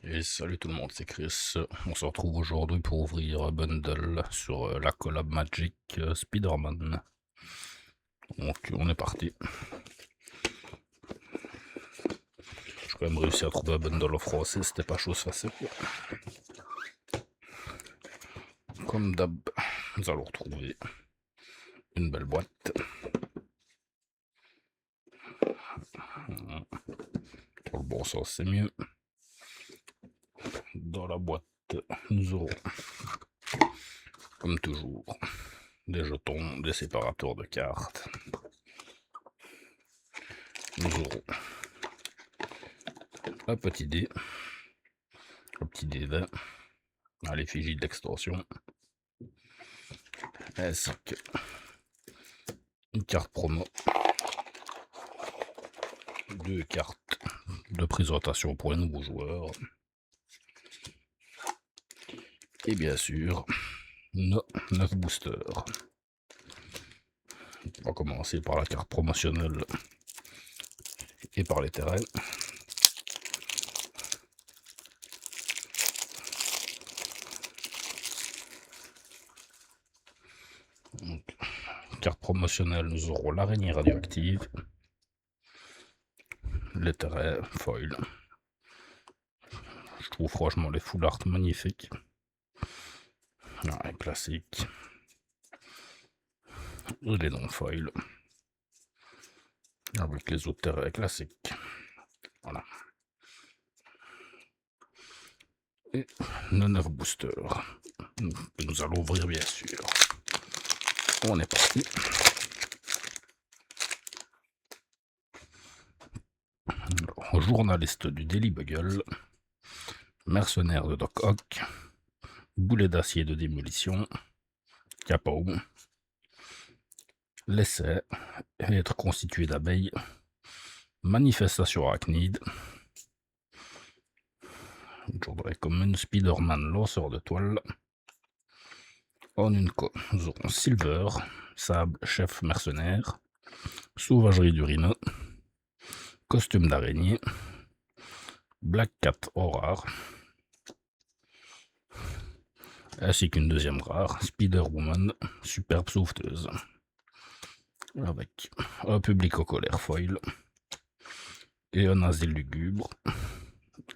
Et salut tout le monde, c'est Chris. On se retrouve aujourd'hui pour ouvrir un bundle sur la collab Magic Spider-Man. Donc on est parti. J'ai quand même réussi à trouver un bundle en français, c'était pas chose facile. Comme d'hab, nous allons retrouver une belle boîte. Dans le bon sens, c'est mieux. Dans la boîte, nous aurons, comme toujours, des jetons, des séparateurs de cartes. Nous aurons un petit dé à l'effigie de l'extension, ainsi qu'une carte promo, deux cartes de présentation pour les nouveaux joueurs, et bien sûr, nos 9 boosters. On va commencer par la carte promotionnelle et par les terrains. Donc, carte promotionnelle, nous aurons l'araignée radioactive, les terrains foil. Je trouve franchement les full art magnifiques. Ouais, classique. Et les non foil. Avec les autres terrains classiques. Voilà. Et nos 9 boosters. Nous allons ouvrir bien sûr. On est parti. Alors, journaliste du Daily Bugle, mercenaire de Doc Ock, boulet d'acier de démolition, capot, l'essai, être constitué d'abeilles, manifestation arachnide, j'aurais comme une Spider-Man lanceur de toile. En une co, nous aurons Silver, sable, chef mercenaire, sauvagerie du rhino, costume d'araignée, Black Cat au rare, ainsi qu'une deuxième rare, Spider-Woman, superbe sauveteuse, avec un public au colère foil et un asile lugubre,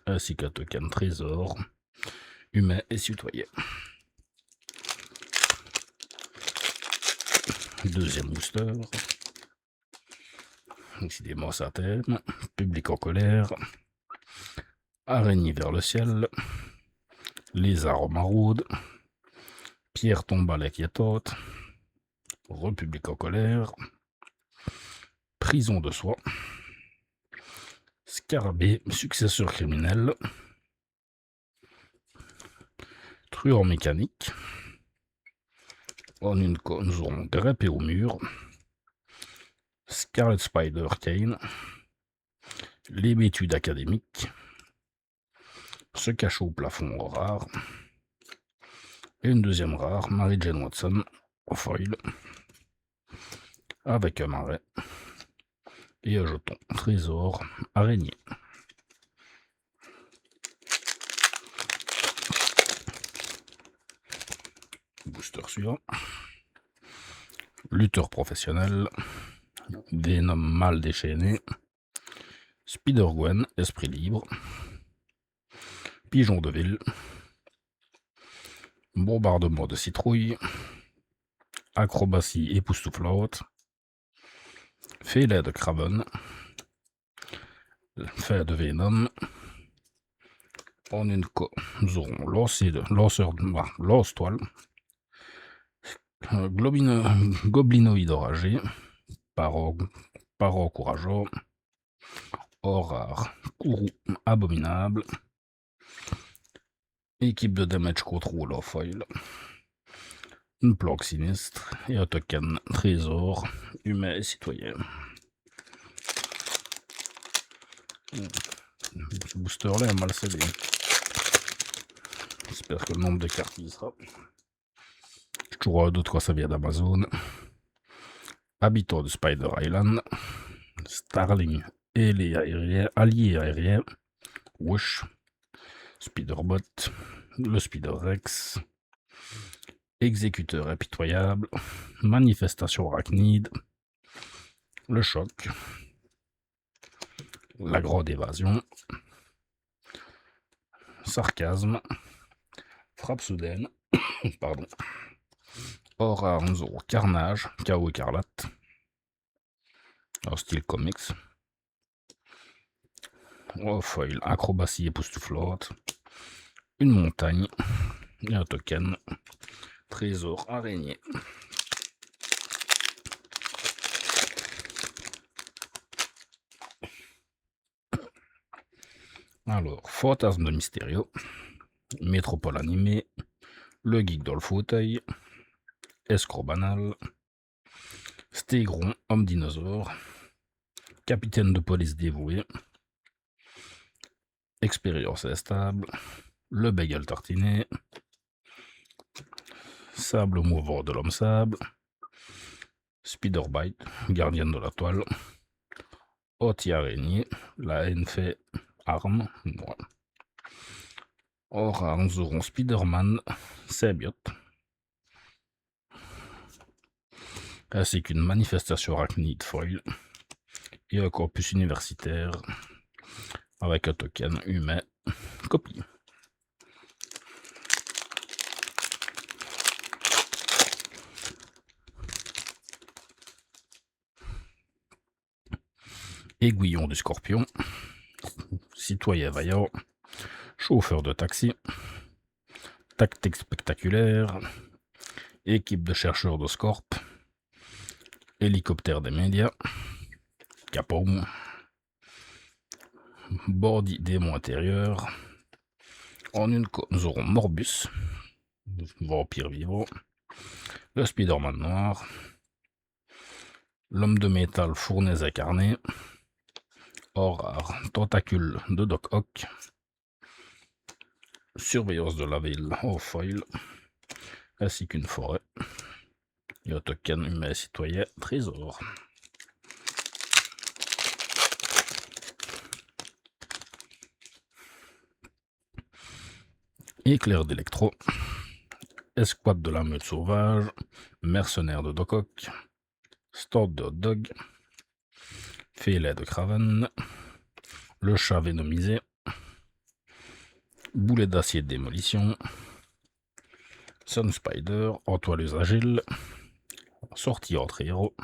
ainsi qu'un token trésor, humain et citoyen. Deuxième booster, décidément ça thème, public en colère, araignée vers le ciel, lézard maraude, pierre tombale inquiétante, République en colère, prison de soi, scarabée, successeur criminel, truand mécanique. En une co, nous aurons grimpé au mur, Scarlet Spider Kane, l'hébétude académique, se cache au plafond rare, et une deuxième rare, Mary Jane Watson, au foil, avec un marais, et un jeton trésor araignée. Booster suivant, lutteur professionnel, Venom mal déchaîné, Spider-Gwen, esprit libre, pigeon de ville, bombardement de citrouille, acrobatie époustouflante, félin de Craven, fer de Venom. En une co, nous aurons lanceur de lance-toile, goblinoïde enragé, paro encourageant, or rare, courroux abominable, équipe de damage control en foil, une planque sinistre et un token trésor humain et citoyen. Ce booster là est mal scellé. J'espère que le nombre de cartes y sera. J'ai toujours un doute quand ça vient d'Amazon. Habitant de Spider Island, Starling et les alliés aériens, Wish, Spiderbot, le Spider-Rex, Exécuteur impitoyable, Manifestation arachnide, le Choc, la Grande évasion, Sarcasme, Frappe soudaine, pardon, Aura Anzoro Carnage, Chaos écarlate, en style comics, foil, acrobatie époustouflante, une montagne et un token, trésor araignée. Alors, Fantasme de Mysterio, Métropole animée, le geek dans le fauteuil, Escroc banal, Stégron, homme dinosaure, capitaine de police dévoué, expérience instable, le bagel tartiné, sable mouvant de l'homme sable, Spiderbite, gardienne de la toile, anti-araignée, la haine fait arme, voilà. Aura Anzoron Spider-Man, symbiote, ainsi qu'une manifestation arachnide foil et un corpus universitaire avec un token humain copie. Aiguillon du Scorpion, citoyen vaillant, chauffeur de taxi, tactique spectaculaire, équipe de chercheurs de Scorp, hélicoptère des médias, Capone, Bordy démon intérieur. En une co, nous aurons Morbus, vampire vivant, le Spider-Man noir, l'homme de métal fournaise incarné, Horror, tentacule de Doc Ock, surveillance de la ville au foil, ainsi qu'une forêt, et un token humain citoyen trésor. Éclair d'électro, escouade de la meute sauvage, mercenaire de Doc Ock, stand de hot dog, filet de Craven, le chat vénomisé, boulet d'acier de démolition, Sun Spider, entoileuse agile, sortie entre héros,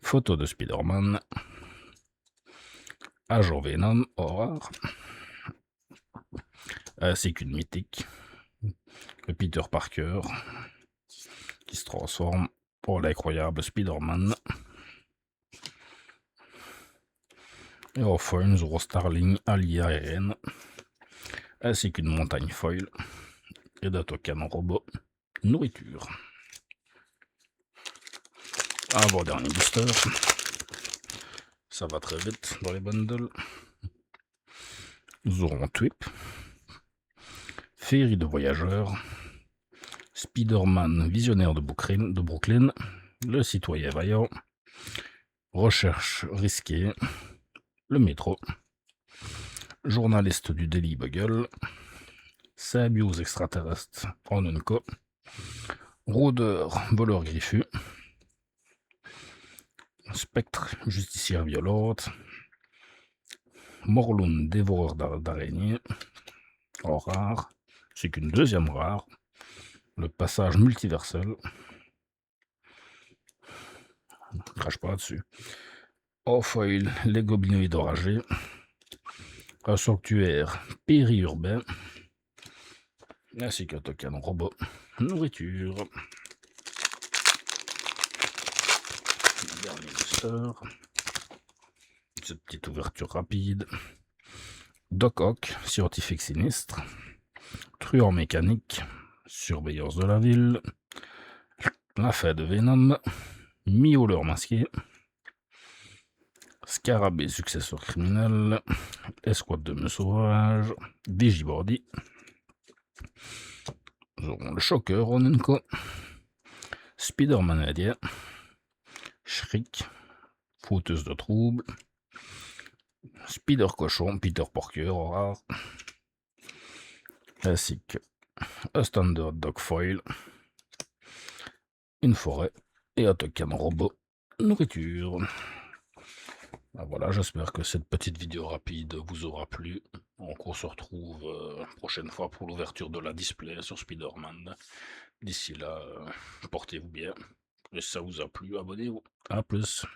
photo de Spider-Man, agent Venom, horreur, ainsi qu'une mythique, le Peter Parker, qui se transforme pour l'incroyable Spider-Man. Et enfin, nous aurons Starling allié aérienne, ainsi qu'une montagne foil et d'un token robot nourriture. Avant-dernier booster. Ça va très vite dans les bundles. Nous aurons Twip, Féerie de voyageurs, Spider-Man visionnaire de Brooklyn, le citoyen vaillant, recherche risquée, le métro, journaliste du Daily Bugle, symbiose extraterrestre en Unco, rôdeur voleur griffu, spectre justicière violente, Morlun dévoreur d'araignées, en rare, c'est qu'une deuxième rare, le passage multiversel, crache pas là-dessus, off-foil, les gobelinoïdes enragés, un sanctuaire périurbain, ainsi qu'un token robot, nourriture. Dernier booster. Cette petite ouverture rapide. Doc Ock, scientifique sinistre. Truand mécanique, surveillance de la ville. La fée de Venom. Miauleur masqué. Scarabée, successeur criminel. Escouade de meute sauvage. Vigibordi. Nous aurons le Choqueur en une co. Spider-Man indien. Shriek. Fauteuse de troubles. Spider Cochon, Peter Parker, rare. ainsi qu'un standard dog foil, une forêt et un token robot nourriture. Ah, voilà, j'espère que cette petite vidéo rapide vous aura plu. Donc on se retrouve prochaine fois pour l'ouverture de la display sur Spider-Man. D'ici là, portez-vous bien. Et si ça vous a plu, abonnez-vous. A plus.